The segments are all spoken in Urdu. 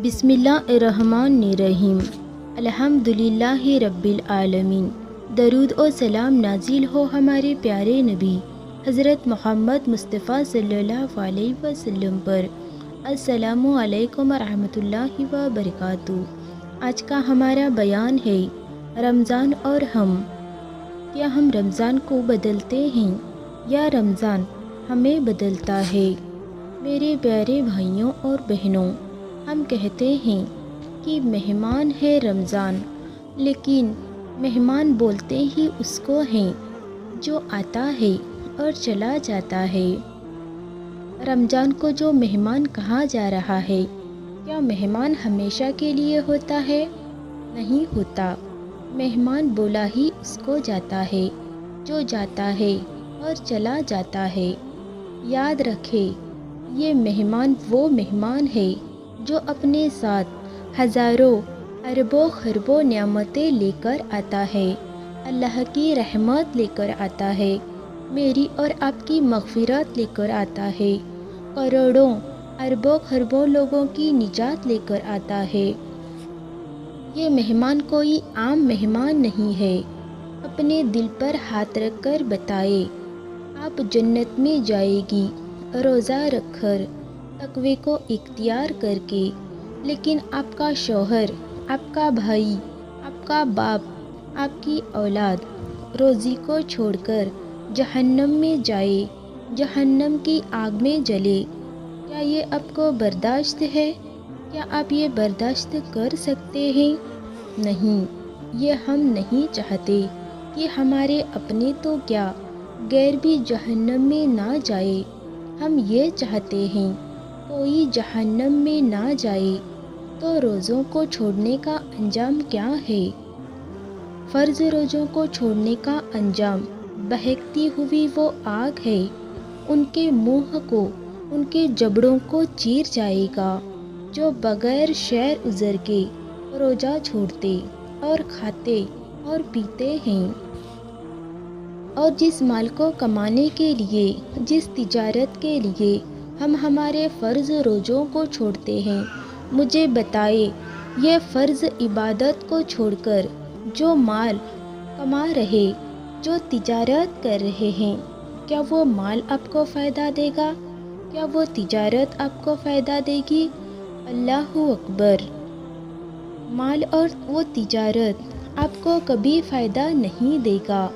بسم اللہ الرحمن الرحیم۔ الحمدللہ رب العالمین۔ درود و سلام نازل ہو ہمارے پیارے نبی حضرت محمد مصطفیٰ صلی اللہ علیہ وسلم پر۔ السلام علیکم ورحمۃ اللہ وبرکاتہ۔ آج کا ہمارا بیان ہے رمضان اور ہم۔ کیا ہم رمضان کو بدلتے ہیں یا رمضان ہمیں بدلتا ہے؟ میرے پیارے بھائیوں اور بہنوں، ہم کہتے ہیں کہ مہمان ہے رمضان، لیکن مہمان بولتے ہی اس کو ہیں جو آتا ہے اور چلا جاتا ہے۔ رمضان کو جو مہمان کہا جا رہا ہے، کیا مہمان ہمیشہ کے لیے ہوتا ہے؟ نہیں ہوتا۔ مہمان بولا ہی اس کو جاتا ہے، جو جاتا ہے اور چلا جاتا ہے۔ یاد رکھے، یہ مہمان وہ مہمان ہے جو اپنے ساتھ ہزاروں اربوں خربوں نعمتیں لے کر آتا ہے، اللہ کی رحمت لے کر آتا ہے، میری اور آپ کی مغفرت لے کر آتا ہے، کروڑوں اربوں خربوں لوگوں کی نجات لے کر آتا ہے۔ یہ مہمان کوئی عام مہمان نہیں ہے۔ اپنے دل پر ہاتھ رکھ کر بتائے، آپ جنت میں جائے گی روزہ رکھ کر، تقوی کو اختیار کر کے، لیکن آپ کا شوہر، آپ کا بھائی، آپ کا باپ، آپ کی اولاد روزی کو چھوڑ کر جہنم میں جائے، جہنم کی آگ میں جلے۔ کیا یہ آپ کو برداشت ہے؟ کیا آپ یہ برداشت کر سکتے ہیں؟ نہیں، یہ ہم نہیں چاہتے کہ ہمارے اپنے تو کیا غیر بھی جہنم میں نہ جائے۔ ہم یہ چاہتے ہیں کوئی جہنم میں نہ جائے۔ تو روزوں کو چھوڑنے کا انجام کیا ہے؟ فرض روزوں کو چھوڑنے کا انجام بہکتی ہوئی وہ آگ ہے، ان کے منہ کو، ان کے جبڑوں کو چیر جائے گا جو بغیر شیر عذر کے روزہ چھوڑتے اور کھاتے اور پیتے ہیں۔ اور جس مال کو کمانے کے لیے، جس تجارت کے لیے ہم ہمارے فرض روزوں کو چھوڑتے ہیں، مجھے بتائے، یہ فرض عبادت کو چھوڑ کر جو مال کما رہے، جو تجارت کر رہے ہیں، کیا وہ مال آپ کو فائدہ دے گا؟ کیا وہ تجارت آپ کو فائدہ دے گی؟ اللہ اکبر! مال اور وہ تجارت آپ کو کبھی فائدہ نہیں دے گا۔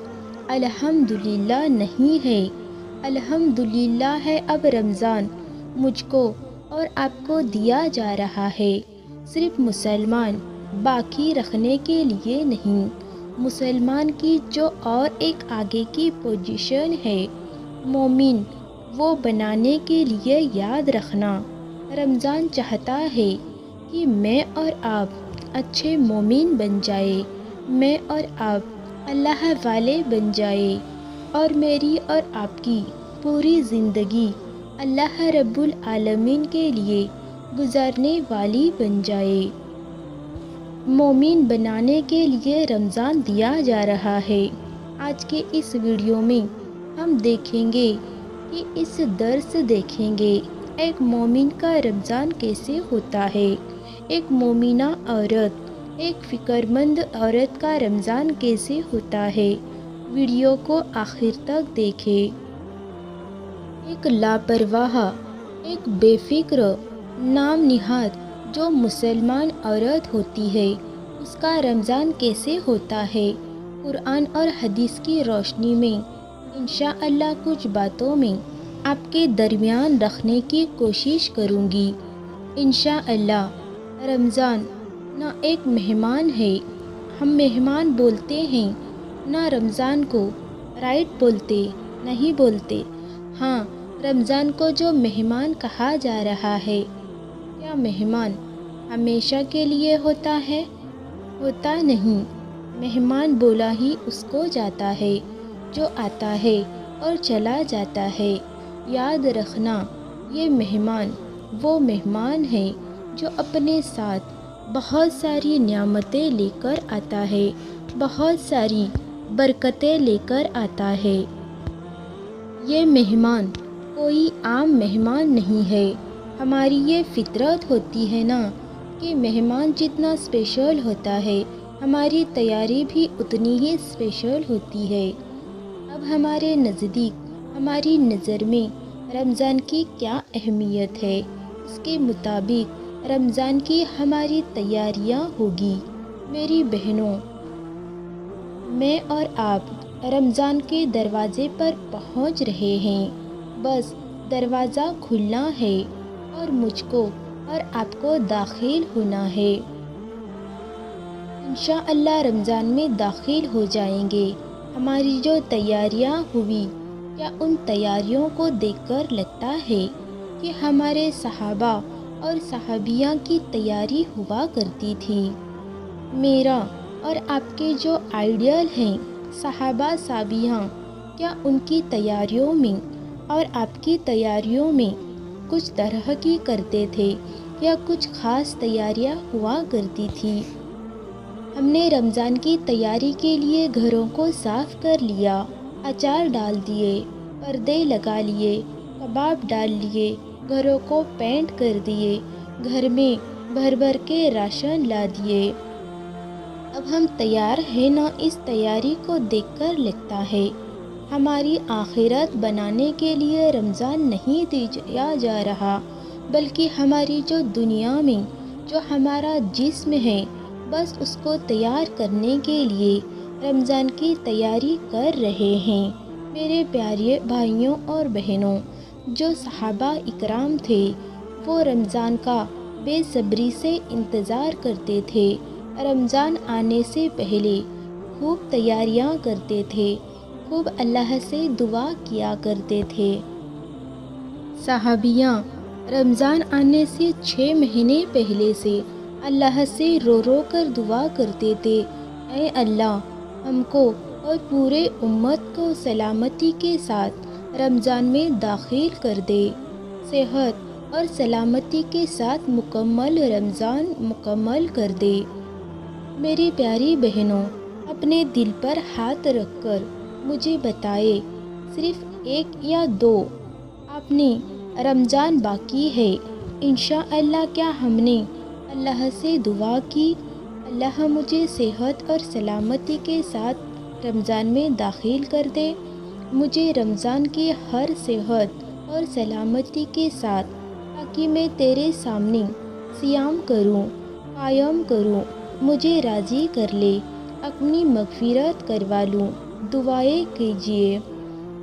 الحمدللہ نہیں ہے، الحمدللہ ہے۔ اب رمضان مجھ کو اور آپ کو دیا جا رہا ہے، صرف مسلمان باقی رکھنے کے لیے نہیں۔ مسلمان کی جو اور ایک آگے کی پوزیشن ہے، مومن، وہ بنانے کے لیے یاد رکھنا، رمضان چاہتا ہے کہ میں اور آپ اچھے مومن بن جائے، میں اور آپ اللہ والے بن جائے، اور میری اور آپ کی پوری زندگی اللہ رب العالمین کے لیے گزارنے والی بن جائے۔ مومن بنانے کے لیے رمضان دیا جا رہا ہے۔ آج کے اس ویڈیو میں ہم دیکھیں گے کہ اس درس دیکھیں گے ایک مومن کا رمضان کیسے ہوتا ہے، ایک مومنہ عورت، ایک فکر مند عورت کا رمضان کیسے ہوتا ہے۔ ویڈیو کو آخر تک دیکھیں۔ ایک لاپرواہ، ایک بے فکر، نام نہاد جو مسلمان عورت ہوتی ہے، اس کا رمضان کیسے ہوتا ہے، قرآن اور حدیث کی روشنی میں انشاءاللہ کچھ باتوں میں آپ کے درمیان رکھنے کی کوشش کروں گی۔ انشاءاللہ رمضان نہ ایک مہمان ہے، ہم مہمان بولتے ہیں، نہ رمضان کو رائٹ بولتے، نہیں بولتے۔ ہاں، رمضان کو جو مہمان کہا جا رہا ہے، کیا مہمان ہمیشہ کے لیے ہوتا ہے؟ ہوتا نہیں۔ مہمان بولا ہی اس کو جاتا ہے، جو آتا ہے اور چلا جاتا ہے۔ یاد رکھنا، یہ مہمان وہ مہمان ہے جو اپنے ساتھ بہت ساری نعمتیں لے کر آتا ہے، بہت ساری برکتیں لے کر آتا ہے۔ یہ مہمان کوئی عام مہمان نہیں ہے۔ ہماری یہ فطرت ہوتی ہے نا کہ مہمان جتنا اسپیشل ہوتا ہے ہماری تیاری بھی اتنی ہی اسپیشل ہوتی ہے۔ اب ہمارے نزدیک ہماری نظر میں رمضان کی کیا اہمیت ہے، اس کے مطابق رمضان کی ہماری تیاریاں ہوگی۔ میری بہنوں، میں اور آپ رمضان کے دروازے پر پہنچ رہے ہیں، بس دروازہ کھلنا ہے اور مجھ کو اور آپ کو داخل ہونا ہے۔ انشاءاللہ رمضان میں داخل ہو جائیں گے۔ ہماری جو تیاریاں ہوئی، کیا ان تیاریوں کو دیکھ کر لگتا ہے کہ ہمارے صحابہ اور صحابیاں کی تیاری ہوا کرتی تھی؟ میرا اور آپ کے جو آئیڈیل ہیں صحابہ صحابیاں، کیا ان کی تیاریوں میں اور آپ کی تیاریوں میں کچھ طرح کی کرتے تھے یا کچھ خاص تیاریاں ہوا کرتی تھی؟ ہم نے رمضان کی تیاری کے لیے گھروں کو صاف کر لیا، اچار ڈال دیے، پردے لگا لیے، کباب ڈال لیے، گھروں کو پینٹ کر دیے، گھر میں بھر بھر کے راشن لا دیے۔ اب ہم تیار ہیں نا؟ اس تیاری کو دیکھ کر لگتا ہے ہماری آخرت بنانے کے لیے رمضان نہیں دیا جا رہا، بلکہ ہماری جو دنیا میں جو ہمارا جسم ہے بس اس کو تیار کرنے کے لیے رمضان کی تیاری کر رہے ہیں۔ میرے پیارے بھائیوں اور بہنوں، جو صحابہ اکرام تھے وہ رمضان کا بے صبری سے انتظار کرتے تھے، رمضان آنے سے پہلے خوب تیاریاں کرتے تھے، خوب اللہ سے دعا کیا کرتے تھے۔ صحابیاں رمضان آنے سے 6 مہینے پہلے سے اللہ سے رو رو کر دعا کرتے تھے، اے اللہ ہم کو اور پورے امت کو سلامتی کے ساتھ رمضان میں داخل کر دے، صحت اور سلامتی کے ساتھ مکمل رمضان مکمل کر دے۔ میری پیاری بہنوں، اپنے دل پر ہاتھ رکھ کر مجھے بتائے، صرف 1 یا 2 آپ نے رمضان باقی ہے، انشاءاللہ کیا ہم نے اللہ سے دعا کی، اللہ مجھے صحت اور سلامتی کے ساتھ رمضان میں داخل کر دے، مجھے رمضان کی ہر صحت اور سلامتی کے ساتھ، تاکہ میں تیرے سامنے صیام کروں، قیام کروں، مجھے راضی کر لے، اپنی مغفرت کروا لوں۔ دعائیں کیجیے۔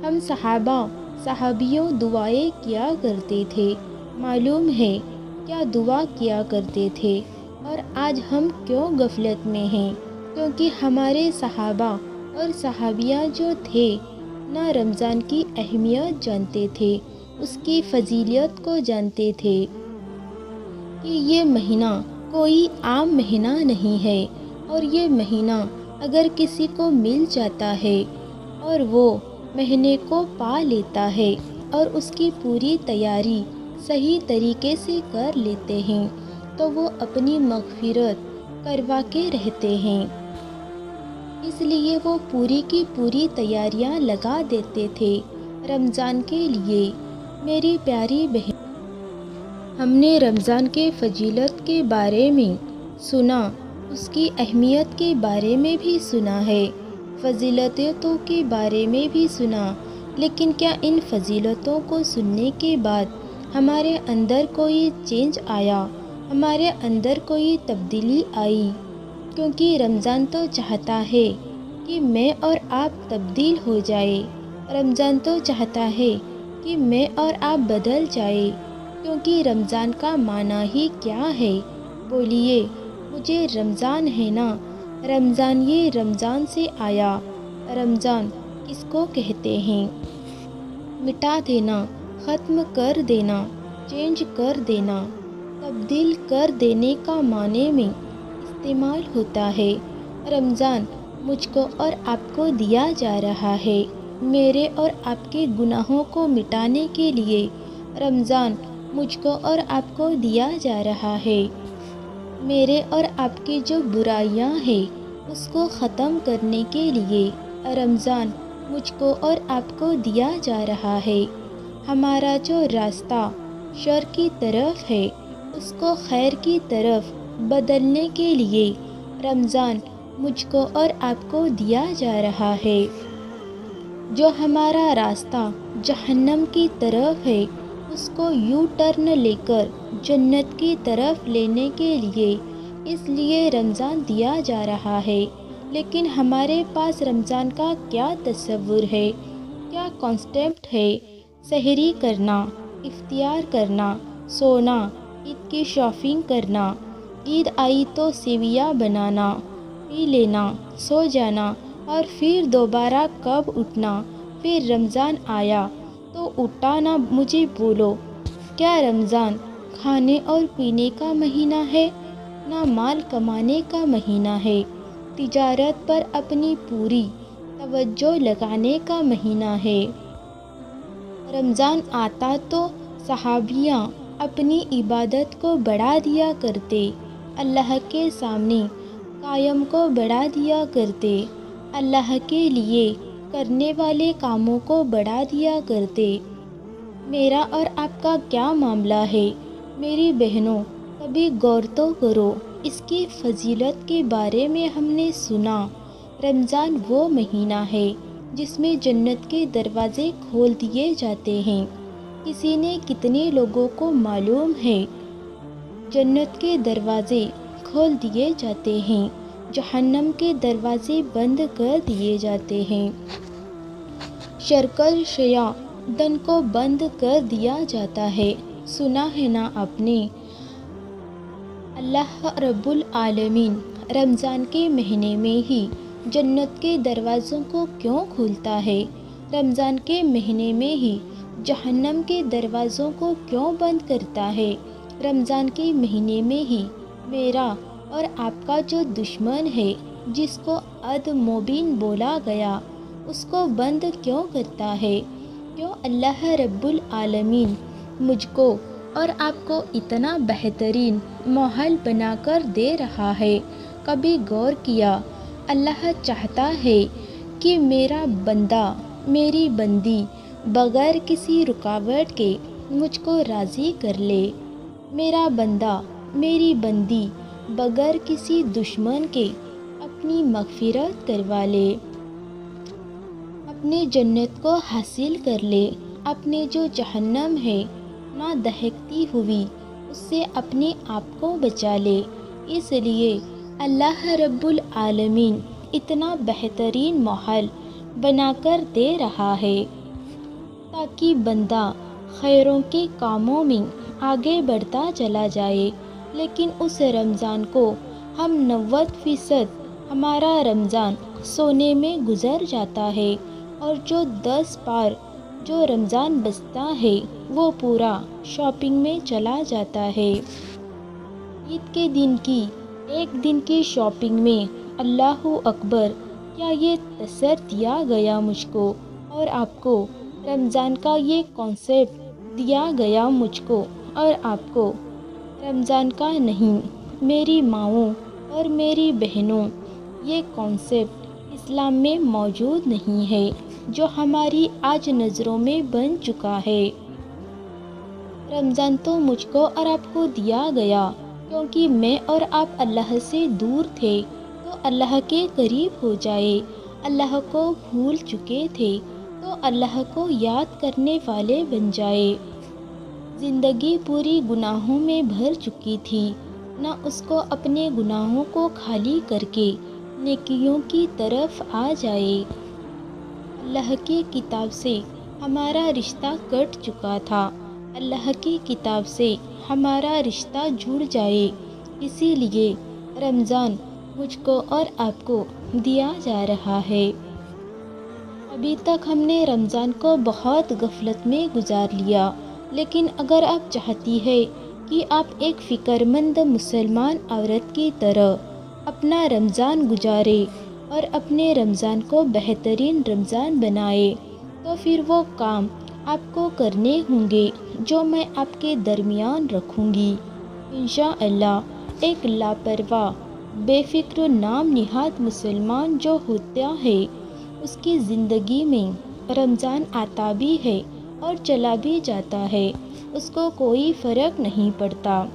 ہم صحابہ صحابیوں دعائیں کیا کرتے تھے، معلوم ہے کیا دعا کیا کرتے تھے، اور آج ہم کیوں غفلت میں ہیں؟ کیونکہ ہمارے صحابہ اور صحابیاں جو تھے نہ رمضان کی اہمیت جانتے تھے، اس کی فضیلت کو جانتے تھے کہ یہ مہینہ کوئی عام مہینہ نہیں ہے، اور یہ مہینہ اگر کسی کو مل جاتا ہے اور وہ مہینے کو پا لیتا ہے اور اس کی پوری تیاری صحیح طریقے سے کر لیتے ہیں تو وہ اپنی مغفرت کروا کے رہتے ہیں۔ اس لیے وہ پوری کی پوری تیاریاں لگا دیتے تھے رمضان کے لیے۔ میری پیاری بہن، ہم نے رمضان کے فضیلت کے بارے میں سنا، اس کی اہمیت کے بارے میں بھی سنا ہے، فضیلتوں کے بارے میں بھی سنا، لیکن کیا ان فضیلتوں کو سننے کے بعد ہمارے اندر کوئی چینج آیا، ہمارے اندر کوئی تبدیلی آئی؟ کیونکہ رمضان تو چاہتا ہے کہ میں اور آپ تبدیل ہو جائے، رمضان تو چاہتا ہے کہ میں اور آپ بدل جائے، کیونکہ رمضان کا معنی ہی کیا ہے؟ بولیے مجھے، رمضان ہے نا؟ رمضان، یہ رمضان سے آیا۔ رمضان کس کو کہتے ہیں؟ مٹا دینا، ختم کر دینا، چینج کر دینا، تبدیل کر دینے کا معنی میں استعمال ہوتا ہے۔ رمضان مجھ کو اور آپ کو دیا جا رہا ہے، میرے اور آپ کے گناہوں کو مٹانے کے لیے رمضان مجھ کو اور آپ کو دیا جا رہا ہے، میرے اور آپ کی جو برائیاں ہیں اس کو ختم کرنے کے لیے رمضان مجھ کو اور آپ کو دیا جا رہا ہے۔ ہمارا جو راستہ شر کی طرف ہے اس کو خیر کی طرف بدلنے کے لیے رمضان مجھ کو اور آپ کو دیا جا رہا ہے۔ جو ہمارا راستہ جہنم کی طرف ہے اس کو یو ٹرن لے کر جنت کی طرف لینے کے لیے اس لیے رمضان دیا جا رہا ہے۔ لیکن ہمارے پاس رمضان کا کیا تصور ہے، کیا کانسیپٹ ہے؟ سحری کرنا، افطار کرنا، سونا، عید کی شاپنگ کرنا، عید آئی تو سیویاں بنانا، پی لینا، سو جانا اور پھر دوبارہ کب اٹھنا، پھر رمضان آیا تو اٹھا نہ مجھے بولو۔ کیا رمضان کھانے اور پینے کا مہینہ ہے؟ نہ مال کمانے کا مہینہ ہے۔ تجارت پر اپنی پوری توجہ لگانے کا مہینہ ہے۔ رمضان آتا تو صحابیاں اپنی عبادت کو بڑھا دیا کرتے، اللہ کے سامنے قیام کو بڑھا دیا کرتے، اللہ کے لیے کرنے والے کاموں کو بڑھا دیا کرتے۔ میرا اور آپ کا کیا معاملہ ہے؟ میری بہنوں، کبھی غور تو کرو، اس کی فضیلت کے بارے میں ہم نے سنا۔ رمضان وہ مہینہ ہے جس میں جنت کے دروازے کھول دیے جاتے ہیں۔ کسی نے کتنے لوگوں کو معلوم ہے؟ جنت کے دروازے کھول دیے جاتے ہیں، جہنم کے دروازے بند کر دیے جاتے ہیں، شرکل شیطان کو بند کر دیا جاتا ہے۔ سنا ہے نا آپ نے؟ اللہ رب العالمین رمضان کے مہینے میں ہی جنت کے دروازوں کو کیوں کھولتا ہے؟ رمضان کے مہینے میں ہی جہنم کے دروازوں کو کیوں بند کرتا ہے؟ رمضان کے مہینے میں ہی میرا اور آپ کا جو دشمن ہے جس کو عد مبین بولا گیا اس کو بند کیوں کرتا ہے؟ کیوں اللہ رب العالمین مجھ کو اور آپ کو اتنا بہترین ماحول بنا کر دے رہا ہے؟ کبھی غور کیا؟ اللہ چاہتا ہے کہ میرا بندہ، میری بندی بغیر کسی رکاوٹ کے مجھ کو راضی کر لے، میرا بندہ، میری بندی بغیر کسی دشمن کے اپنی مغفرت کروا لے، اپنے جنت کو حاصل کر لے، اپنے جو جہنم ہے نہ دہکتی ہوئی اس سے اپنے آپ کو بچا لے۔ اس لیے اللہ رب العالمین اتنا بہترین ماحول بنا کر دے رہا ہے تاکہ بندہ خیروں کے کاموں میں آگے بڑھتا چلا جائے۔ لیکن اس رمضان کو ہم 90% ہمارا رمضان سونے میں گزر جاتا ہے اور جو 10 پار جو رمضان بچتا ہے وہ پورا شاپنگ میں چلا جاتا ہے۔ عید کے دن کی ایک دن کی شاپنگ میں اللہ اکبر، کیا یہ تصر دیا گیا مجھ کو اور آپ کو؟ رمضان کا یہ کانسیپٹ دیا گیا مجھ کو اور آپ کو؟ رمضان کا نہیں، میری ماؤں اور میری بہنوں، یہ کانسیپٹ اسلام میں موجود نہیں ہے جو ہماری آج نظروں میں بن چکا ہے۔ رمضان تو مجھ کو اور آپ کو دیا گیا کیونکہ میں اور آپ اللہ سے دور تھے تو اللہ کے قریب ہو جائے، اللہ کو بھول چکے تھے تو اللہ کو یاد کرنے والے بن جائے۔ زندگی پوری گناہوں میں بھر چکی تھی، نہ اس کو اپنے گناہوں کو خالی کر کے نیکیوں کی طرف آ جائے۔ اللہ کی کتاب سے ہمارا رشتہ کٹ چکا تھا، اللہ کی کتاب سے ہمارا رشتہ جڑ جائے۔ اسی لیے رمضان مجھ کو اور آپ کو دیا جا رہا ہے۔ ابھی تک ہم نے رمضان کو بہت غفلت میں گزار لیا، لیکن اگر آپ چاہتی ہے کہ آپ ایک فکر مند مسلمان عورت کی طرح اپنا رمضان گزارے اور اپنے رمضان کو بہترین رمضان بنائے تو پھر وہ کام آپ کو کرنے ہوں گے جو میں آپ کے درمیان رکھوں گی انشاءاللہ۔ ایک لاپرواہ، بے فکر نام نہاد مسلمان جو ہوتا ہے اس کی زندگی میں رمضان آتا بھی ہے اور چلا بھی جاتا ہے، اس کو کوئی فرق نہیں پڑتا۔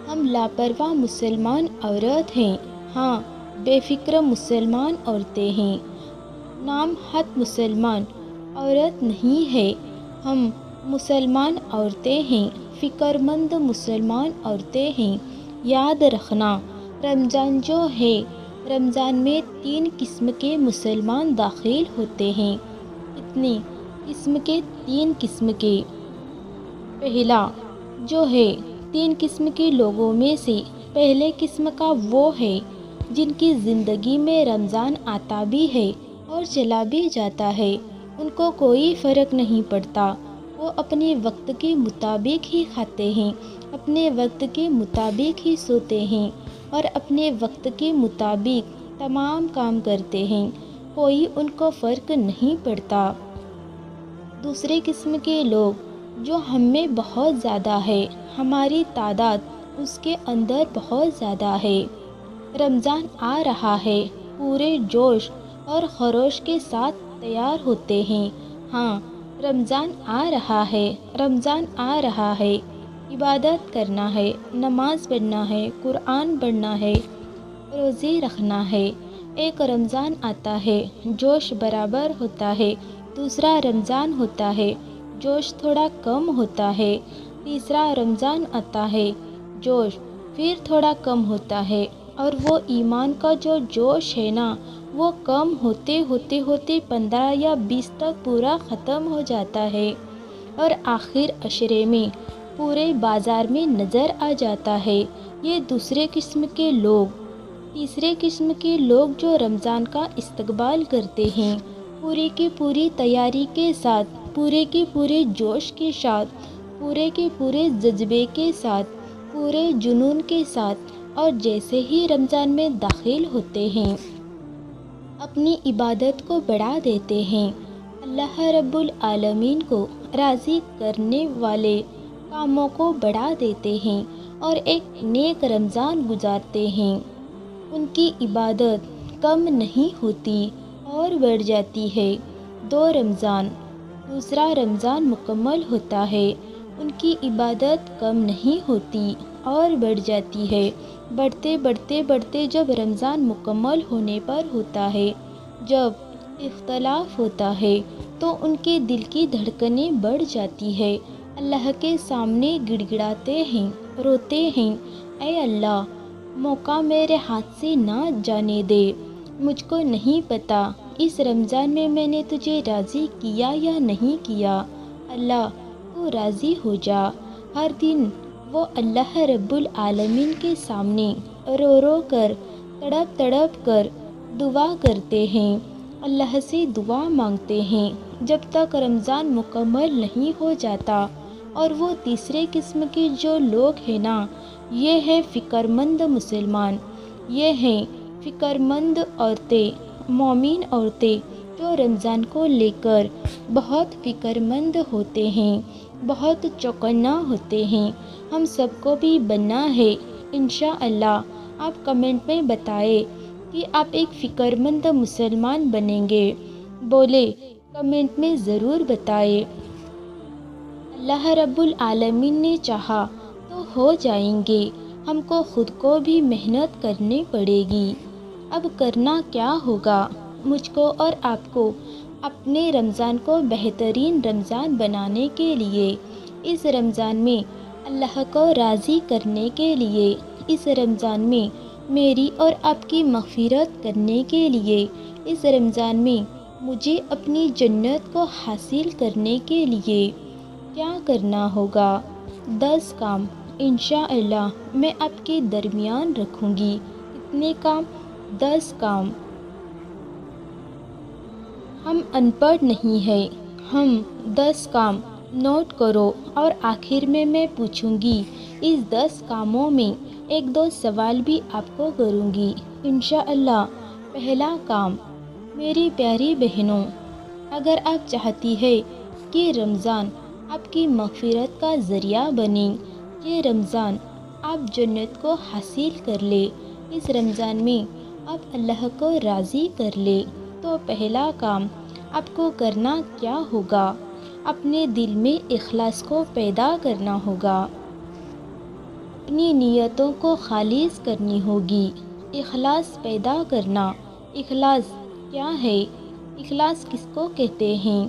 ہم لاپرواہ مسلمان عورت ہیں، ہاں بے فکر مسلمان عورتیں ہیں، نام حد مسلمان عورت نہیں ہے، ہم مسلمان عورتیں ہیں، فکر مند مسلمان عورتیں ہیں۔ یاد رکھنا، رمضان جو ہے، رمضان میں 3 قسم کے مسلمان داخل ہوتے ہیں۔ کتنے قسم کے؟ 3 قسم کے۔ پہلا جو ہے، 3 قسم کے لوگوں میں سے پہلے قسم کا وہ ہے جن کی زندگی میں رمضان آتا بھی ہے اور چلا بھی جاتا ہے، ان کو کوئی فرق نہیں پڑتا، وہ اپنے وقت کے مطابق ہی کھاتے ہیں، اپنے وقت کے مطابق ہی سوتے ہیں اور اپنے وقت کے مطابق تمام کام کرتے ہیں، کوئی ان کو فرق نہیں پڑتا۔ دوسرے قسم کے لوگ جو ہم میں بہت زیادہ ہے، ہماری تعداد اس کے اندر بہت زیادہ ہے، رمضان آ رہا ہے، پورے جوش اور خروش کے ساتھ تیار ہوتے ہیں، ہاں رمضان آ رہا ہے، رمضان آ رہا ہے، عبادت کرنا ہے، نماز پڑھنا ہے، قرآن پڑھنا ہے، روزے رکھنا ہے۔ ایک رمضان آتا ہے، جوش برابر ہوتا ہے، دوسرا رمضان ہوتا ہے، جوش تھوڑا کم ہوتا ہے، تیسرا رمضان آتا ہے، جوش پھر تھوڑا کم ہوتا ہے، اور وہ ایمان کا جو جوش ہے نا، وہ کم ہوتے ہوتے ہوتے 15 یا 20 تک پورا ختم ہو جاتا ہے، اور آخر عشرے میں پورے بازار میں نظر آ جاتا ہے۔ یہ دوسرے قسم کے لوگ۔ تیسرے قسم کے لوگ جو رمضان کا استقبال کرتے ہیں، پوری کی پوری تیاری کے ساتھ، پورے کے پورے جوش کے ساتھ، پورے کے پورے جذبے کے ساتھ، پورے جنون کے ساتھ، اور جیسے ہی رمضان میں داخل ہوتے ہیں اپنی عبادت کو بڑھا دیتے ہیں، اللہ رب العالمین کو راضی کرنے والے کاموں کو بڑھا دیتے ہیں اور ایک نیک رمضان گزارتے ہیں، ان کی عبادت کم نہیں ہوتی اور بڑھ جاتی ہے۔ 2 رمضان، دوسرا رمضان مکمل ہوتا ہے، ان کی عبادت کم نہیں ہوتی اور بڑھ جاتی ہے، بڑھتے بڑھتے بڑھتے جب رمضان مکمل ہونے پر ہوتا ہے، جب اختلاف ہوتا ہے تو ان کے دل کی دھڑکنیں بڑھ جاتی ہے، اللہ کے سامنے گڑ گڑاتے ہیں، روتے ہیں، اے اللہ موقع میرے ہاتھ سے نہ جانے دے، مجھ کو نہیں پتا اس رمضان میں میں نے تجھے راضی کیا یا نہیں کیا، اللہ تو راضی ہو جا۔ ہر دن وہ اللہ رب العالمین کے سامنے رو رو کر، تڑپ تڑپ کر دعا کرتے ہیں، اللہ سے دعا مانگتے ہیں، جب تک رمضان مکمل نہیں ہو جاتا۔ اور وہ تیسرے قسم کے جو لوگ ہیں نا، یہ ہے فکر مند مسلمان، یہ ہیں فکر مند عورتیں، مومن عورتیں جو رمضان کو لے کر بہت فکر مند ہوتے ہیں، بہت چوکنا ہوتے ہیں۔ ہم سب کو بھی بننا ہے انشاءاللہ۔ آپ کمنٹ میں بتائیں کہ آپ ایک فکر مند مسلمان بنیں گے، بولے کمنٹ میں ضرور بتائیں۔ اللہ رب العالمین نے چاہا تو ہو جائیں گے، ہم کو خود کو بھی محنت کرنی پڑے گی۔ اب کرنا کیا ہوگا؟ مجھ کو اور آپ کو اپنے رمضان کو بہترین رمضان بنانے کے لیے، اس رمضان میں اللہ کو راضی کرنے کے لیے، اس رمضان میں میری اور آپ کی مغفرت کرنے کے لیے، اس رمضان میں مجھے اپنی جنت کو حاصل کرنے کے لیے کیا کرنا ہوگا؟ 10 کام انشاءاللہ میں آپ کے درمیان رکھوں گی۔ کتنے کام؟ 10 کام۔ ہم ان پڑھ نہیں ہیں، ہم 10 کام نوٹ کرو، اور آخر میں پوچھوں گی اس 10 کاموں میں 1-2 سوال بھی آپ کو کروں گی انشاءاللہ۔ پہلا کام، میری پیاری بہنوں، اگر آپ چاہتی ہے کہ رمضان آپ کی مغفرت کا ذریعہ بنے، یہ رمضان آپ جنت کو حاصل کر لے، اس رمضان میں آپ اللہ کو راضی کر لے، تو پہلا کام آپ کو کرنا کیا ہوگا؟ اپنے دل میں اخلاص کو پیدا کرنا ہوگا۔ اپنی نیتوں کو خالص کرنی ہوگی۔ اخلاص پیدا کرنا۔ اخلاص کیا ہے؟ اخلاص کس کو کہتے ہیں؟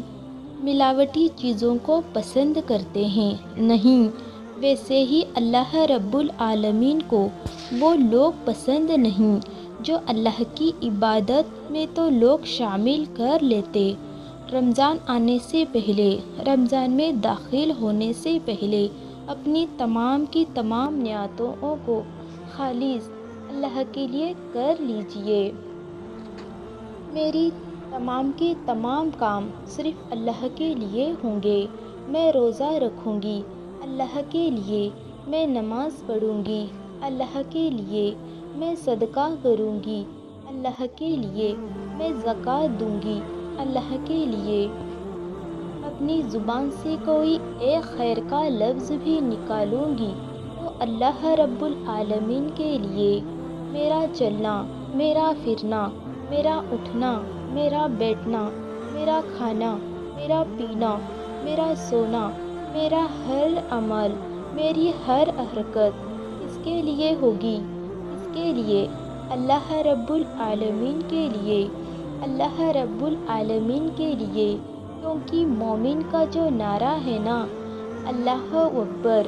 ملاوٹی چیزوں کو پسند کرتے ہیں؟ نہیں، ویسے ہی اللہ رب العالمین کو وہ لوگ پسند نہیں جو اللہ کی عبادت میں تو لوگ شامل کر لیتے۔ رمضان آنے سے پہلے، رمضان میں داخل ہونے سے پہلے اپنی تمام کی تمام نیتوں کو خالص اللہ کے لیے کر لیجئے۔ میری تمام کے تمام کام صرف اللہ کے لیے ہوں گے۔ میں روزہ رکھوں گی اللہ کے لیے، میں نماز پڑھوں گی اللہ کے لیے، میں صدقہ کروں گی اللہ کے لیے، میں زکوٰۃ دوں گی اللہ کے لیے۔ اپنی زبان سے کوئی ایک خیر کا لفظ بھی نکالوں گی تو اللہ رب العالمین کے لیے۔ میرا چلنا، میرا پھرنا، میرا اٹھنا، میرا بیٹھنا، میرا کھانا، میرا پینا، میرا سونا، میرا ہر عمل، میری ہر حرکت اس کے لیے ہوگی، اس کے لیے اللہ رب العالمین کے لیے، اللہ رب العالمین کے لیے۔ کیونکہ مومن کا جو نعرہ ہے نا، اللہ اکبر،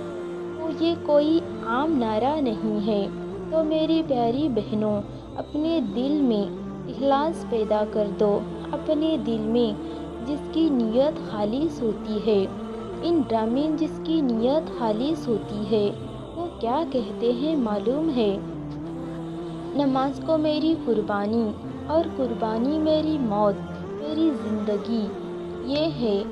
تو یہ کوئی عام نعرہ نہیں ہے۔ تو میری پیاری بہنوں، اپنے دل میں اخلاص پیدا کر دو۔ اپنے دل میں جس کی نیت خالص ہوتی ہے، ان ڈرامین جس کی نیت خالص ہوتی ہے، وہ کیا کہتے ہیں معلوم ہے؟ نماز کو میری قربانی اور قربانی میری موت، میری زندگی، یہ ہے۔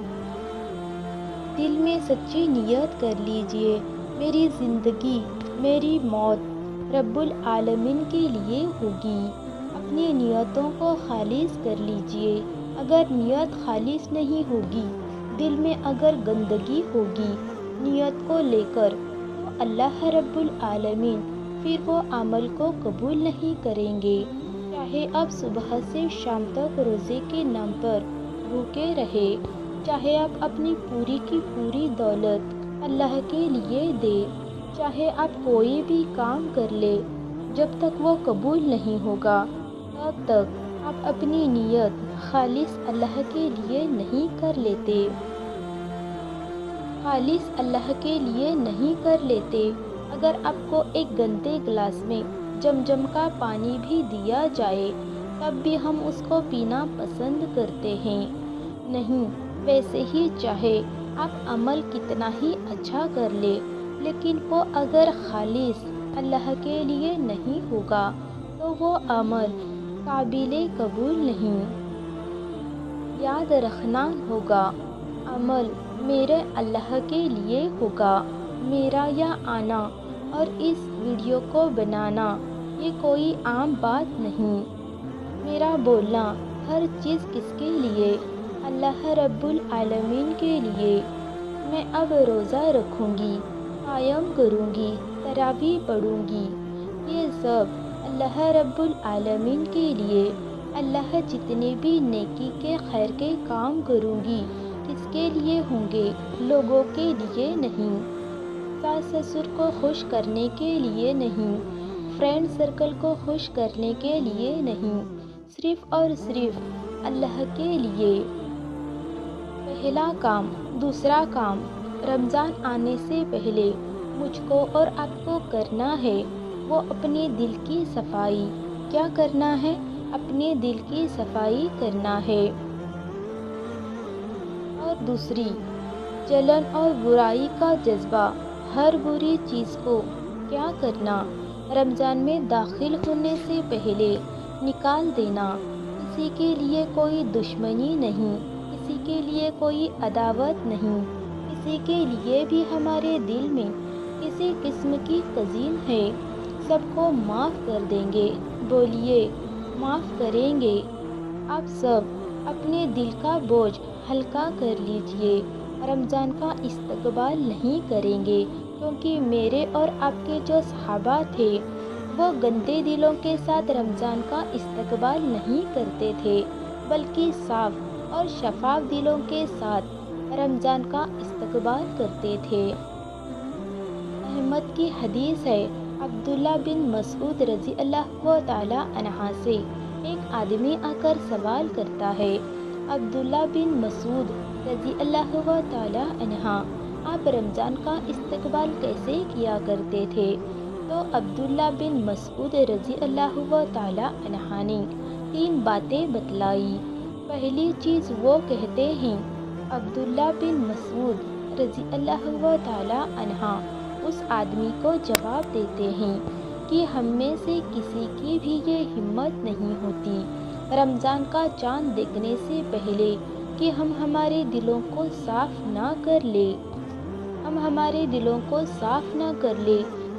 دل میں سچی نیت کر لیجئے، میری زندگی، میری موت رب العالمین کے لیے ہوگی۔ اپنی نیتوں کو خالص کر لیجئے۔ اگر نیت خالص نہیں ہوگی، دل میں اگر گندگی ہوگی نیت کو لے کر، تو اللہ رب العالمین پھر وہ عمل کو قبول نہیں کریں گے۔ چاہے آپ صبح سے شام تک روزے کے نام پر بھوکے رہے، چاہے آپ اپنی پوری کی پوری دولت اللہ کے لیے دے، چاہے آپ کوئی بھی کام کر لے، جب تک وہ قبول نہیں ہوگا تب تک آپ اپنی نیت خالص اللہ کے لیے نہیں کر لیتے، خالص اللہ کے لیے نہیں کر لیتے۔ اگر آپ کو ایک گندے گلاس میں زمزم کا پانی بھی دیا جائے تب بھی ہم اس کو پینا پسند کرتے ہیں۔ نہیں، ویسے ہی چاہے آپ عمل کتنا ہی اچھا کر لے، لیکن وہ اگر خالص اللہ کے لیے نہیں ہوگا تو وہ عمل قابل قبول نہیں۔ یاد رکھنا ہوگا، عمل میرے اللہ کے لیے ہوگا۔ میرا یہ آنا اور اس ویڈیو کو بنانا یہ کوئی عام بات نہیں۔ میرا بولنا ہر چیز کس کے لیے؟ اللہ رب العالمین کے لیے۔ میں اب روزہ رکھوں گی، قیام کروں گی، تراویح پڑھوں گی، یہ سب اللہ رب العالمین کے لیے۔ اللہ جتنے بھی نیکی کے خیر کے کام کروں گی کس کے لیے ہوں گے؟ لوگوں کے لیے نہیں، ساس سسر کو خوش کرنے کے لیے نہیں، فرینڈ سرکل کو خوش کرنے کے لیے نہیں، صرف اور صرف اللہ کے لیے۔ پہلا کام۔ دوسرا کام، رمضان آنے سے پہلے مجھ کو اور آپ کو کرنا ہے وہ اپنے دل کی صفائی۔ کیا کرنا ہے؟ اپنے دل کی صفائی کرنا ہے۔ اور دوسری، جلن اور برائی کا جذبہ، ہر بری چیز کو کیا کرنا؟ رمضان میں داخل ہونے سے پہلے نکال دینا۔ کسی کے لیے کوئی دشمنی نہیں، کسی کے لیے کوئی عداوت نہیں، کسی کے لیے بھی ہمارے دل میں کسی قسم کی تزئین ہے، سب کو معاف کر دیں گے۔ بولیے، معاف کریں گے۔ آپ سب اپنے دل کا بوجھ ہلکا کر لیجئے۔ رمضان کا استقبال نہیں کریں گے، کیونکہ میرے اور آپ کے جو صحابہ تھے وہ گندے دلوں کے ساتھ رمضان کا استقبال نہیں کرتے تھے، بلکہ صاف اور شفاف دلوں کے ساتھ رمضان کا استقبال کرتے تھے۔ احمد کی حدیث ہے، عبداللہ بن مسعود رضی اللہ تعالیٰ عنہ سے ایک آدمی آ کر سوال کرتا ہے، عبداللہ بن مسعود رضی اللہ تعالیٰ عنہ، آپ رمضان کا استقبال کیسے کیا کرتے تھے؟ تو عبداللہ بن مسعود رضی اللہ تعالیٰ عنہ نے 3 باتیں بتلائی۔ پہلی چیز وہ کہتے ہیں، عبداللہ بن مسعود رضی اللہ تعالیٰ عنہ اس آدمی کو جواب دیتے ہیں کہ ہم میں سے کسی کی بھی یہ ہمت نہیں ہوتی رمضان کا چاند دیکھنے سے پہلے کہ ہم ہمارے دلوں کو صاف نہ کر لیں۔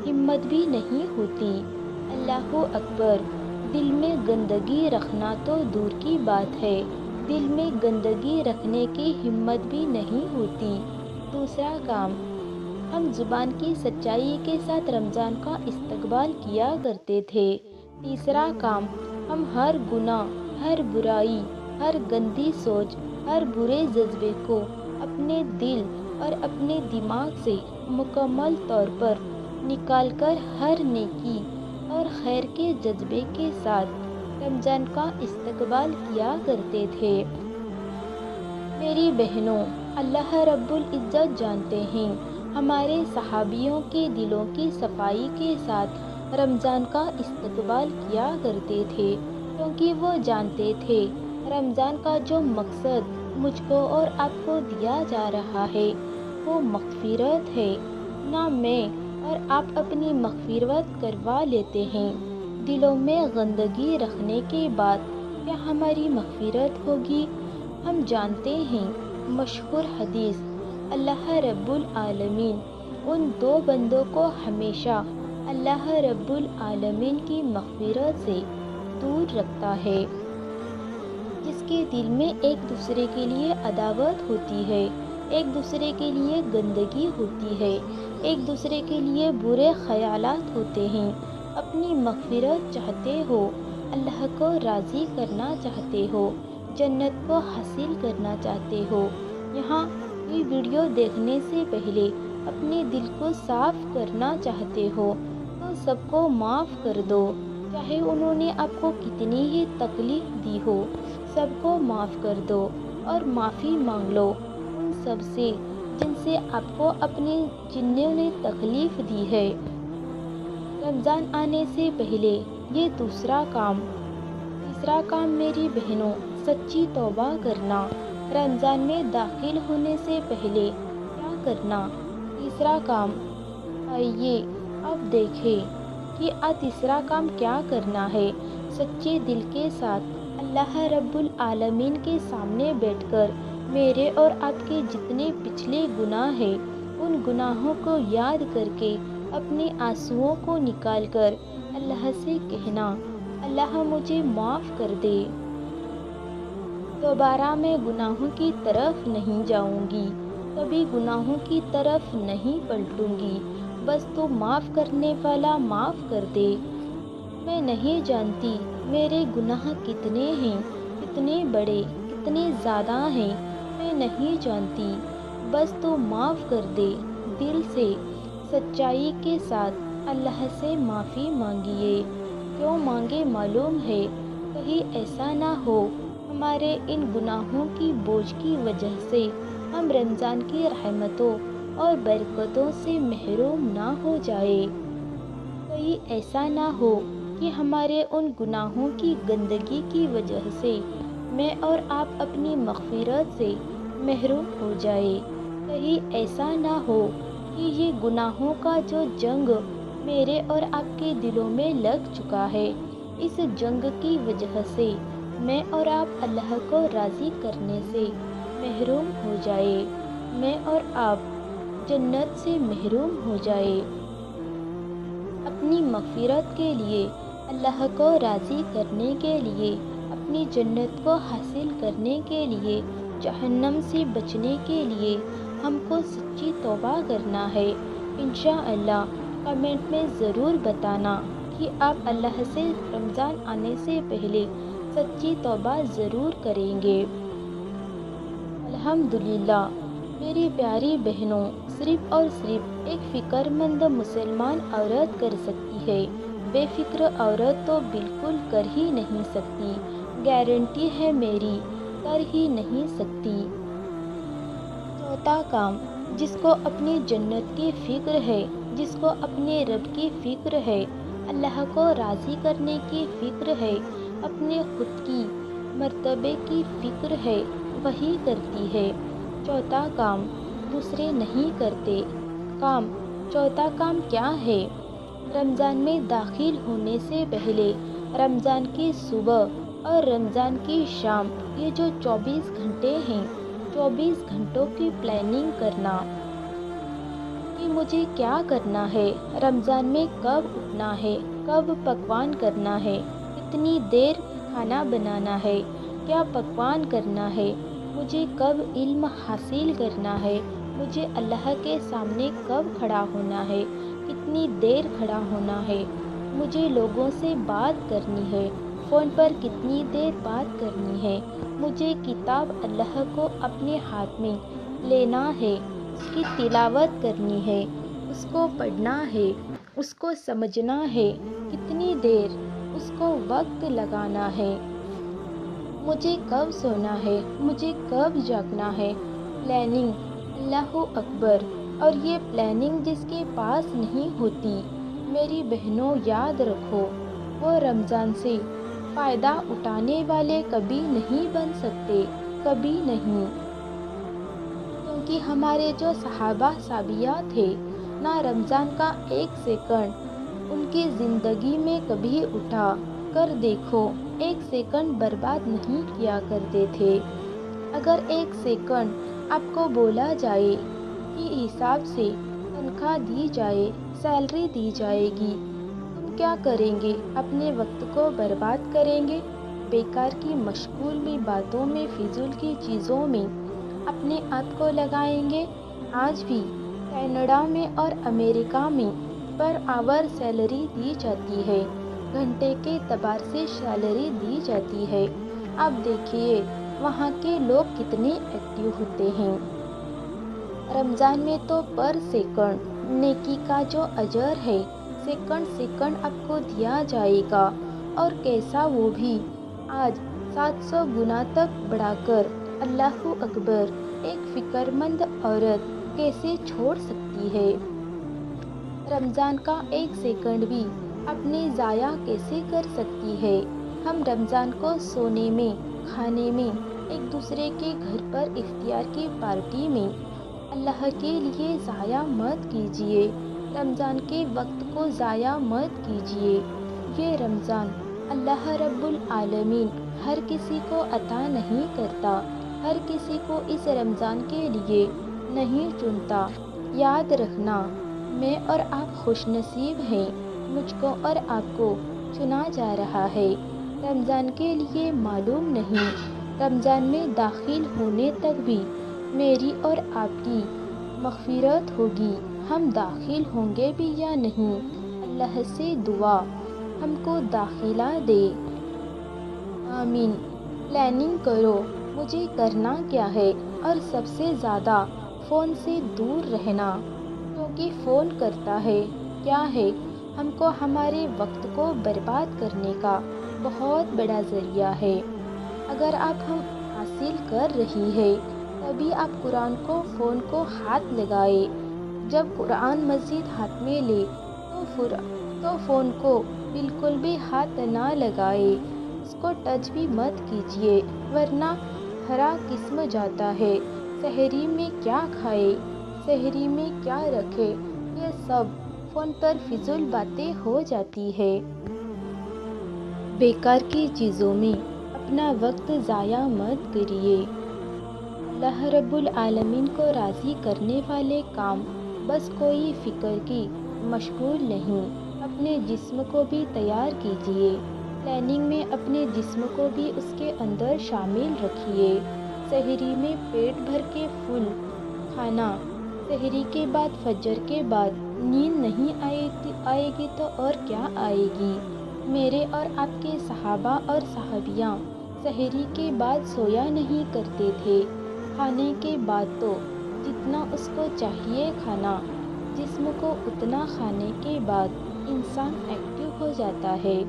ہمت بھی نہیں ہوتی۔ اللہ اکبر! دل میں گندگی رکھنا تو دور کی بات ہے، دل میں گندگی رکھنے کی ہمت بھی نہیں ہوتی۔ دوسرا کام، ہم زبان کی سچائی کے ساتھ رمضان کا استقبال کیا کرتے تھے۔ تیسرا کام، ہم ہر گناہ، ہر برائی، ہر گندی سوچ، ہر برے جذبے کو اپنے دل اور اپنے دماغ سے مکمل طور پر نکال کر ہر نیکی اور خیر کے جذبے کے ساتھ رمضان کا استقبال کیا کرتے تھے۔ میری بہنوں، اللہ رب العزت جانتے ہیں ہمارے صحابیوں کے دلوں کی صفائی کے ساتھ رمضان کا استقبال کیا کرتے تھے، کیونکہ وہ جانتے تھے رمضان کا جو مقصد مجھ کو اور آپ کو دیا جا رہا ہے وہ مغفرت ہے۔ نہ میں اور آپ اپنی مغفرت کروا لیتے ہیں، دلوں میں گندگی رکھنے کے بعد کیا ہماری مغفرت ہوگی؟ ہم جانتے ہیں مشہور حدیث، اللہ رب العالمین ان 2 بندوں کو ہمیشہ اللہ رب العالمین کی مغفرت سے دور رکھتا ہے، جس کے دل میں ایک دوسرے کے لیے عداوت ہوتی ہے، ایک دوسرے کے لیے گندگی ہوتی ہے، ایک دوسرے کے لیے برے خیالات ہوتے ہیں، اپنی مغفرت چاہتے ہو، اللہ کو راضی کرنا چاہتے ہو، جنت کو حاصل کرنا چاہتے ہو، یہاں یہ ویڈیو دیکھنے سے پہلے اپنے دل کو صاف کرنا چاہتے ہو تو سب کو معاف کر دو، چاہے انہوں نے آپ کو کتنی ہی تکلیف دی ہو، سب کو معاف کر دو اور معافی مانگ لو ان سب سے جن سے آپ کو اپنے جنوں نے تکلیف دی ہے۔ رمضان آنے سے پہلے یہ دوسرا کام۔ تیسرا کام میری بہنوں، سچی توبہ کرنا۔ رمضان میں داخل ہونے سے پہلے کیا کرنا؟ تیسرا کام، آئیے اب دیکھیں کہ تیسرا کام کیا کرنا ہے۔ سچے دل کے ساتھ اللہ رب العالمین کے سامنے بیٹھ کر میرے اور آپ کے جتنے پچھلے گناہ ہیں ان گناہوں کو یاد کر کے اپنے آنسوؤں کو نکال کر اللہ سے کہنا، اللہ مجھے معاف کر دے، دوبارہ میں گناہوں کی طرف نہیں جاؤں گی، کبھی گناہوں کی طرف نہیں پلٹوں گی، بس تو معاف کرنے والا معاف کر دے۔ میں نہیں جانتی میرے گناہ کتنے ہیں، کتنے بڑے، کتنے زیادہ ہیں، میں نہیں جانتی، بس تو معاف کر دے۔ دل سے سچائی کے ساتھ اللہ سے معافی مانگیے۔ کیوں مانگے معلوم ہے، کہیں ایسا نہ ہو ہمارے ان گناہوں کی بوجھ کی وجہ سے ہم رمضان کی رحمتوں اور برکتوں سے محروم نہ ہو جائے، کہیں ایسا نہ ہو کہ ہمارے ان گناہوں کی گندگی کی وجہ سے میں اور آپ اپنی مغفرت سے محروم ہو جائے، کہیں ایسا نہ ہو کہ یہ گناہوں کا جو جنگ میرے اور آپ کے دلوں میں لگ چکا ہے، اس جنگ کی وجہ سے میں اور آپ اللہ کو راضی کرنے سے محروم ہو جائے، میں اور آپ جنت سے محروم ہو جائے۔ اپنی مغفرت کے لیے، اللہ کو راضی کرنے کے لیے، اپنی جنت کو حاصل کرنے کے لیے، جہنم سے بچنے کے لیے ہم کو سچی توبہ کرنا ہے۔ انشاءاللہ کمنٹ میں ضرور بتانا کہ آپ اللہ سے رمضان آنے سے پہلے سچی توبہ ضرور کریں گے۔ الحمدللہ میری پیاری بہنوں، صرف اور صرف ایک فکر مند مسلمان عورت کر سکتی ہے، بے فکر عورت تو بالکل کر ہی نہیں سکتی، گارنٹی ہے میری، کر ہی نہیں سکتی۔ چوتھا کام، جس کو اپنی جنت کی فکر ہے، جس کو اپنے رب کی فکر ہے، اللہ کو راضی کرنے کی فکر ہے، اپنے خود کی مرتبے کی فکر ہے، وہی کرتی ہے۔ چوتھا کام دوسرے نہیں کرتے۔ چوتھا کام کیا ہے؟ رمضان میں داخل ہونے سے پہلے رمضان کی صبح اور رمضان کی شام، یہ جو 24 گھنٹے ہیں، 24 گھنٹوں کی پلاننگ کرنا کہ مجھے کیا کرنا ہے، رمضان میں کب اٹھنا ہے، کب پکوان کرنا ہے، کتنی دیر کھانا بنانا ہے، کیا پکوان کرنا ہے، مجھے کب علم حاصل کرنا ہے، مجھے اللہ کے سامنے کب کھڑا ہونا ہے، کتنی دیر کھڑا ہونا ہے، مجھے لوگوں سے بات کرنی ہے، فون پر کتنی دیر بات کرنی ہے، مجھے کتاب اللہ کو اپنے ہاتھ میں لینا ہے، اس کی تلاوت کرنی ہے، اس کو پڑھنا ہے، اس کو سمجھنا ہے، کتنی دیر اس کو وقت لگانا ہے، مجھے کب سونا ہے، مجھے کب جاگنا ہے، پلاننگ، اللہ اکبر۔ اور یہ پلاننگ جس کے پاس نہیں ہوتی، میری بہنوں یاد رکھو، وہ رمضان سے فائدہ اٹھانے والے کبھی نہیں بن سکتے، کبھی نہیں۔ کیونکہ ہمارے جو صحابہ صحابیات تھے، نہ رمضان کا ایک سیکنڈ ان کی زندگی میں کبھی اٹھا کر دیکھو، ایک سیکنڈ برباد نہیں کیا کرتے تھے۔ اگر ایک سیکنڈ آپ کو بولا جائے کہ حساب سے تنخواہ دی جائے، سیلری دی جائے گی، تم کیا کریں گے؟ اپنے وقت کو برباد کریں گے؟ بیکار کی مشغول بھی باتوں میں، فضول کی چیزوں میں اپنے آپ کو لگائیں گے؟ آج بھی کینیڈا میں اور امریکہ میں پر آور سیلری دی جاتی ہے، گھنٹے کے اعتبار سے سیلری دی جاتی ہے۔ اب دیکھیے وہاں کے لوگ کتنے ایکٹیو ہوتے ہیں۔ رمضان میں تو پر سیکنڈ نیکی کا جو اجر ہے، سیکنڈ سیکنڈ آپ کو دیا جائے گا، اور کیسا وہ بھی آج 700 گنا تک بڑھا کر۔ اللہ اکبر، ایک فکر مند عورت کیسے چھوڑ سکتی ہے؟ رمضان کا ایک سیکنڈ بھی اپنے ضائع کیسے کر سکتی ہے؟ ہم رمضان کو سونے میں، کھانے میں، ایک دوسرے کے گھر پر افطار کی پارٹی میں اللہ کے لیے ضائع مت کیجیے، رمضان کے وقت کو ضائع مت کیجیے۔ یہ رمضان اللہ رب العالمین ہر کسی کو عطا نہیں کرتا، ہر کسی کو اس رمضان کے لیے نہیں چنتا۔ یاد رکھنا، میں اور آپ خوش نصیب ہیں، مجھ کو اور آپ کو چنا جا رہا ہے رمضان کے لیے۔ معلوم نہیں رمضان میں داخل ہونے تک بھی میری اور آپ کی مغفرت ہوگی، ہم داخل ہوں گے بھی یا نہیں۔ اللہ سے دعا ہم کو داخلہ دے، آمین۔ پلاننگ کرو، مجھے کرنا کیا ہے، اور سب سے زیادہ فون سے دور رہنا، کیونکہ فون کرتا ہے کیا ہے، ہم کو ہمارے وقت کو برباد کرنے کا بہت بڑا ذریعہ ہے۔ اگر آپ ہم حاصل کر رہی ہے، تبھی آپ قرآن کو، فون کو ہاتھ لگائے۔ جب قرآن مجید ہاتھ میں لے تو فون کو بالکل بھی ہاتھ نہ لگائے، اس کو ٹچ بھی مت کیجیے، ورنہ ہرا قسم جاتا ہے۔ سحری میں کیا کھائے، سحری میں کیا رکھے، یہ سب فون پر فضول باتیں ہو جاتی ہے۔ بیکار کی چیزوں میں اپنا وقت ضائع مت کریے۔ اللہ رب العالمین کو راضی کرنے والے کام، بس کوئی فکر کی مشغول نہیں۔ اپنے جسم کو بھی تیار کیجیے، پلاننگ میں اپنے جسم کو بھی اس کے اندر شامل رکھیے۔ سحری میں پیٹ بھر کے فل کھانا، سحری کے بعد، فجر کے بعد نیند نہیں آئے گی تو اور کیا آئے گی؟ میرے اور آپ کے صحابہ اور صحابیاں سحری کے بعد سویا نہیں کرتے تھے، کھانے کے بعد تو جتنا اس کو چاہیے کھانا، جسم کو اتنا کھانے کے بعد انسان ایکٹیو ہو جاتا ہے،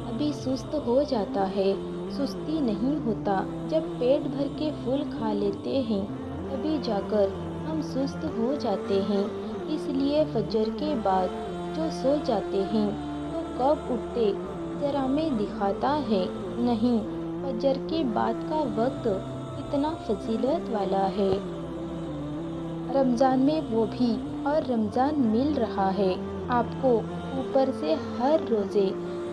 ابھی سست ہو جاتا ہے، سستی نہیں ہوتا۔ جب پیٹ بھر کے پھول کھا لیتے ہیں تبھی جا کر ہم سست ہو جاتے ہیں۔ اس لیے فجر کے بعد جو سو جاتے ہیں وہ کب اٹھتے ذرا میں دکھاتا ہے نہیں۔ فجر کے بعد کا وقت اتنا فضیلت والا ہے، رمضان میں وہ بھی، اور رمضان مل رہا ہے آپ کو اوپر سے ہر روزے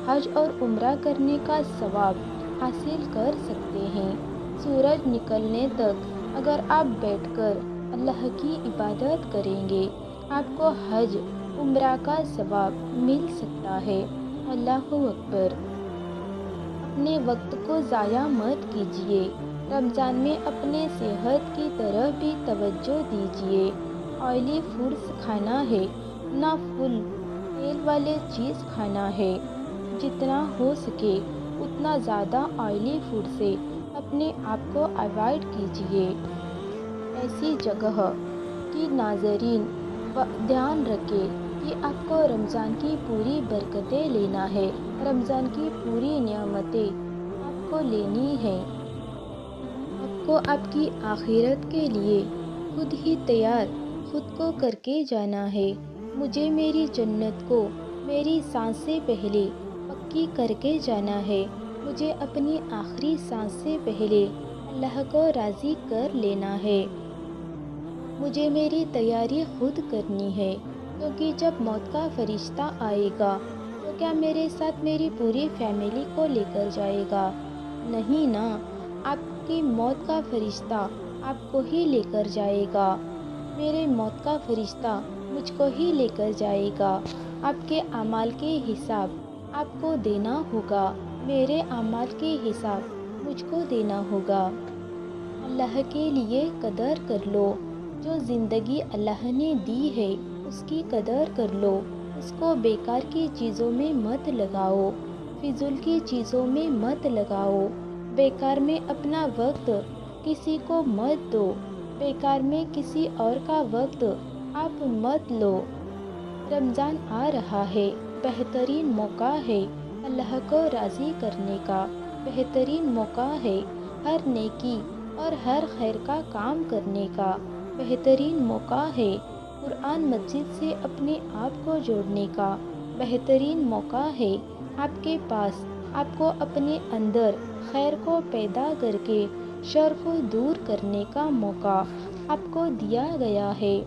حج اور عمرہ کرنے کا ثواب حاصل کر سکتے ہیں۔ سورج نکلنے تک اگر آپ بیٹھ کر اللہ کی عبادت کریں گے آپ کو حج عمرہ کا ثواب مل سکتا ہے۔ اللہ اکبر۔ اپنے وقت کو ضائع مت کیجیے۔ رمضان میں اپنے صحت کی طرف بھی توجہ دیجیے۔ آئلی فوڈز کھانا ہے نہ فل تیل والے چیز کھانا ہے۔ جتنا ہو سکے اتنا زیادہ آئلی فوڈ سے اپنے آپ کو اوائڈ کیجیے۔ ایسی جگہ کی ناظرین دھیان رکھیں کہ آپ کو رمضان کی پوری برکتیں لینا ہے، رمضان کی پوری نعمتیں آپ کو لینی ہیں۔ آپ کو آپ کی آخرت کے لیے خود ہی تیار خود کو کر کے جانا ہے۔ مجھے میری جنت کو میری سانس سے پہلے پکی کر کے جانا ہے۔ مجھے اپنی آخری سانس سے پہلے اللہ کو راضی کر لینا ہے۔ مجھے میری تیاری خود کرنی ہے، کیونکہ جب موت کا فرشتہ آئے گا تو کیا میرے ساتھ میری پوری فیملی کو لے کر جائے گا؟ نہیں نا، آپ کی موت کا فرشتہ آپ کو ہی لے کر جائے گا۔ میرے موت کا فرشتہ مجھ کو ہی لے کر جائے گا۔ آپ کے اعمال کے حساب آپ کو دینا ہوگا، میرے اعمال کے حساب مجھ کو دینا ہوگا۔ اللہ کے لیے قدر کر لو۔ جو زندگی اللہ نے دی ہے اس کی قدر کر لو، اس کو بیکار کی چیزوں میں مت لگاؤ، فضول کی چیزوں میں مت لگاؤ، بیکار میں اپنا وقت کسی کو مت دو، بیکار میں کسی اور کا وقت آپ مت لو۔ رمضان آ رہا ہے، بہترین موقع ہے اللہ کو راضی کرنے کا، بہترین موقع ہے ہر نیکی اور ہر خیر کا کام کرنے کا، بہترین موقع ہے قرآن مجید سے اپنے آپ کو جوڑنے کا، بہترین موقع ہے آپ کے پاس آپ کو اپنے اندر خیر کو پیدا کر کے شر کو دور کرنے کا موقع آپ کو دیا گیا ہے۔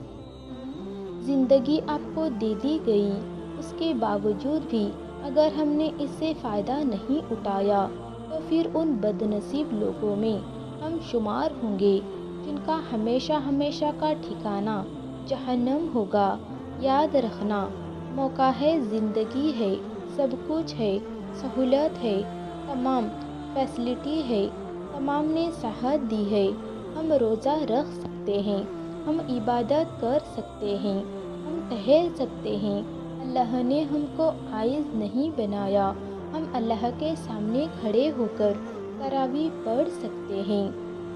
زندگی آپ کو دے دی گئی، اس کے باوجود بھی اگر ہم نے اس سے فائدہ نہیں اٹھایا تو پھر ان بد نصیب لوگوں میں ہم شمار ہوں گے جن کا ہمیشہ ہمیشہ کا ٹھکانہ جہنم ہوگا۔ یاد رکھنا، موقع ہے، زندگی ہے، سب کچھ ہے، سہولت ہے، تمام فیسلٹی ہے، تمام نے صحت دی ہے، ہم روزہ رکھ سکتے ہیں، ہم عبادت کر سکتے ہیں، ہم ٹہل سکتے ہیں۔ اللہ نے ہم کو عاجز نہیں بنایا، ہم اللہ کے سامنے کھڑے ہو کر تراویح پڑھ سکتے ہیں۔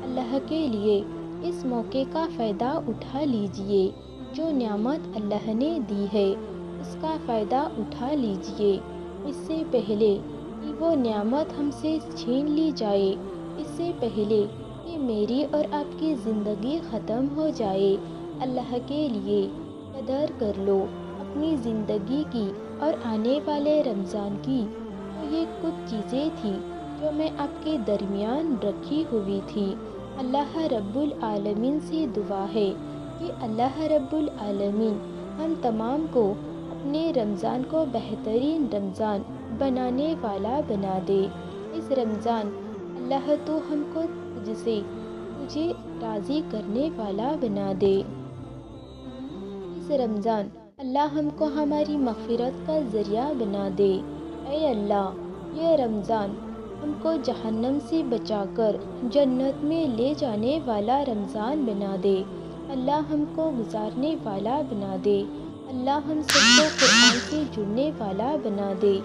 اللہ کے لیے اس موقع کا فائدہ اٹھا لیجئے، جو نعمت اللہ نے دی ہے اس کا فائدہ اٹھا لیجئے، اس سے پہلے کہ وہ نعمت ہم سے چھین لی جائے، اس سے پہلے کہ میری اور آپ کی زندگی ختم ہو جائے۔ اللہ کے لیے قدر کر لو اپنی زندگی کی اور آنے والے رمضان کی۔ تو یہ کچھ چیزیں تھیں جو میں آپ کے درمیان رکھی ہوئی تھی۔ اللہ رب العالمین سے دعا ہے کہ اللہ رب العالمین ہم تمام کو اپنے رمضان کو بہترین رمضان بنانے والا بنا دے۔ اس رمضان اللہ تو ہم کو تجھے راضی کرنے والا بنا دے۔ اس رمضان اللہ ہم کو ہماری مغفرت کا ذریعہ بنا دے۔ اے اللہ، یہ رمضان ہم کو جہنم سے بچا کر جنت میں لے جانے والا رمضان بنا دے۔ اللہ ہم کو گزارنے والا بنا دے۔ اللہ ہم سب کو قرآن سے جڑنے والا بنا دے،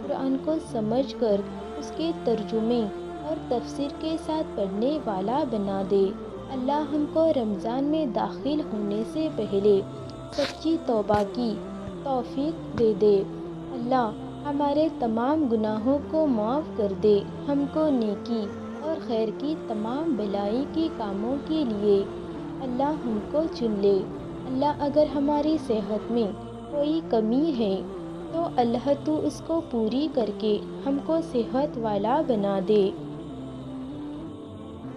قرآن کو سمجھ کر اس کے ترجمے اور تفسیر کے ساتھ پڑھنے والا بنا دے۔ اللہ ہم کو رمضان میں داخل ہونے سے پہلے سچی توبہ کی توفیق دے دے۔ اللہ ہمارے تمام گناہوں کو معاف کر دے، ہم کو نیکی اور خیر کی تمام بھلائی کے کاموں کے لیے اللہ ہم کو چن لے۔ اللہ اگر ہماری صحت میں کوئی کمی ہے تو اللہ تو اس کو پوری کر کے ہم کو صحت والا بنا دے۔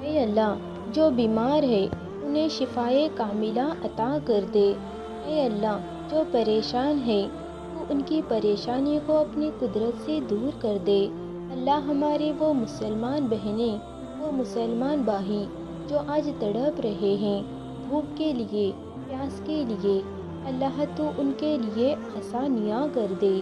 اے اللہ جو بیمار ہے انہیں شفائے کاملہ عطا کر دے۔ اے اللہ جو پریشان ہے تو ان کی پریشانی کو اپنی قدرت سے دور کر دے۔ اللہ ہمارے وہ مسلمان بہنیں، وہ مسلمان بھائی جو آج تڑپ رہے ہیں بھوک کے لیے، پیاس کے لیے، اللہ تو ان کے لیے آسانیاں کر دے۔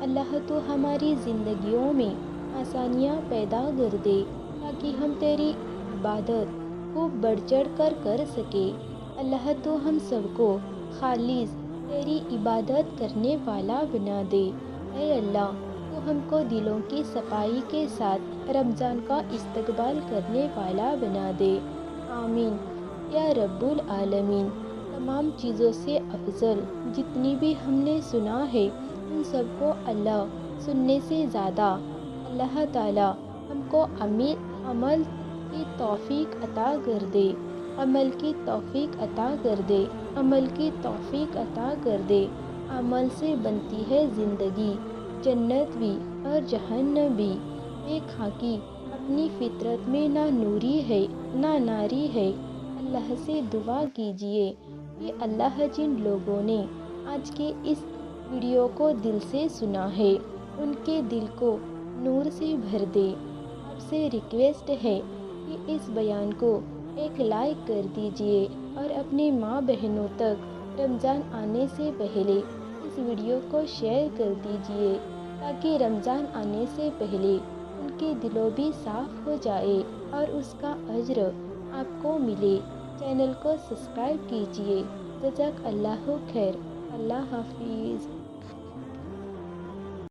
اللہ تو ہماری زندگیوں میں آسانیاں پیدا کر دے تاکہ ہم تیری عبادت خوب بڑھ چڑھ کر کر سکے۔ اللہ تو ہم سب کو خالص تیری عبادت کرنے والا بنا دے۔ اے اللہ تو ہم کو دلوں کی صفائی کے ساتھ رمضان کا استقبال کرنے والا بنا دے۔ آمین یا رب العالمین۔ تمام چیزوں سے افضل جتنی بھی ہم نے سنا ہے ان سب کو اللہ سننے سے زیادہ اللہ تعالی ہم کو عمل کی توفیق عطا کر دے، عمل کی توفیق عطا کر دے، عمل کی توفیق عطا کر دے۔ عمل سے بنتی ہے زندگی، جنت بھی اور جہنم بھی۔ ایک خاکی اپنی فطرت میں نہ نوری ہے نہ ناری ہے۔ اللہ سے دعا کیجئے کہ اللہ جن لوگوں نے آج کے اس ویڈیو کو دل سے سنا ہے ان کے دل کو نور سے بھر دے۔ آپ سے ریکویسٹ ہے کہ اس بیان کو ایک لائک کر دیجئے اور اپنی ماں بہنوں تک رمضان آنے سے پہلے اس ویڈیو کو شیئر کر دیجئے تاکہ رمضان آنے سے پہلے ان کے دلوں بھی صاف ہو جائے اور اس کا اجر آپ کو ملے۔ چینل کو سبسکرائب کیجئے۔ جزاک اللہ خیر۔ اللہ حافظ۔